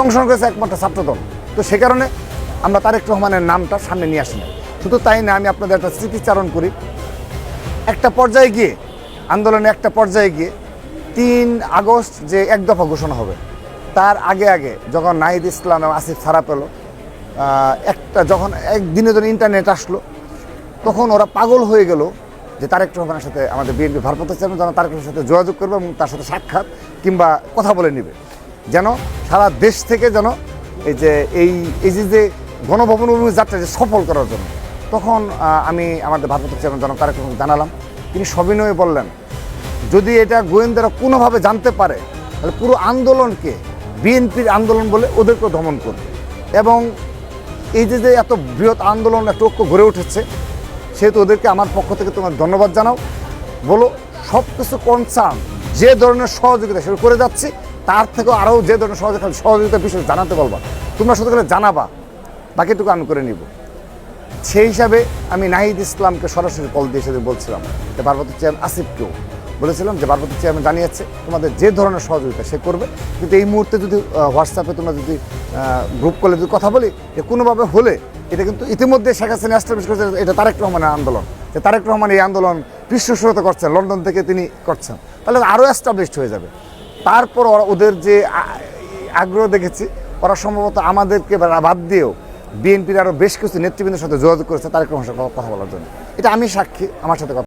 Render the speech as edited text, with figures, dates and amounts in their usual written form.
অংশগ্রহণ করেছে একমাত্র ছাত্রদল। তো সে কারণে আমরা তারেক রহমানের নামটা সামনে নিয়ে আসি না। শুধু তাই না, আমি আপনাদের একটা স্মৃতিচারণ করি। একটা পর্যায়ে গিয়ে আন্দোলনে 3 আগস্ট যে এক দফা ঘোষণা হবে, তার আগে আগে যখন নাহিদ ইসলাম এবং আসিফ ছাড়া পেল, যখন একদিনের জন্য ইন্টারনেট আসলো, তখন ওরা পাগল হয়ে গেল যে তারেক রহমানের সাথে, আমাদের বিএনপি ভারপ্রাপ্ত চেয়ারম্যান যেন তারেক রহমানের সাথে যোগাযোগ করবে এবং তার সাথে সাক্ষাৎ কিংবা কথা বলে নেবে, যেন সারা দেশ থেকে যেন এই যে গণভবন অভিমুখী যাত্রা যে সফল করার জন্য। তখন আমি আমাদের ভারপ্রাপ্ত চেয়ারম্যান যেন তারেক রহমানকে জানালাম। তিনি সবিনয়ে বললেন, যদি এটা গোয়েন্দারা কোনোভাবে জানতে পারে তাহলে পুরো আন্দোলনকে বিএনপির আন্দোলন বলে ওদেরকেও দমন করবে। এবং এই যে এত বৃহৎ আন্দোলন, একটা ঐক্য গড়ে উঠেছে, সেহেতু ওদেরকে আমার পক্ষ থেকে তোমার ধন্যবাদ জানাও, বলো সব কিছু কনসার্ন যে ধরনের সহযোগিতা সেটা করে যাচ্ছি, তার থেকেও আরও যে ধরনের সহযোগিতার বিষয় জানাতে বলবা, তোমরা শুধু করে জানাবা, বাকিটুকু আমি করে নিব। সেই হিসাবে আমি নাহিদ ইসলামকে সরাসরি কল দিয়ে সেদিন বলছিলাম, যে ভারপ্রাপ্ত চেয়ারম্যান আসিফকেও বলেছিলাম যে ভারপ্রাপ্ত চেয়ারম্যান জানিয়েছে তোমাদের যে ধরনের সহযোগিতা সে করবে, কিন্তু এই মুহূর্তে যদি হোয়াটসঅ্যাপে তোমরা যদি গ্রুপ কলে যদি কথা বলি, যে কোনোভাবে হলে এটা কিন্তু ইতিমধ্যে শেখ হাসিনা এস্টাবলিশ করেছে এটা তারেক রহমানের আন্দোলন, যে তারেক রহমান এই আন্দোলন পৃষ্ঠপোষকতা করছেন, লন্ডন থেকে তিনি করছেন, তাহলে আরও এস্টাবলিশড হয়ে যাবে। তারপর ওদের যে আগ্রহ দেখেছি, ওরা সম্ভবত আমাদেরকে বাদ দিয়েও বিএনপির আরও বেশ কিছু নেতৃবৃন্দের সাথে যোগাযোগ করেছে তারেক রহমানের সাথে কথা বলার জন্য। এটা আমি সাক্ষী, আমার সাথে কথা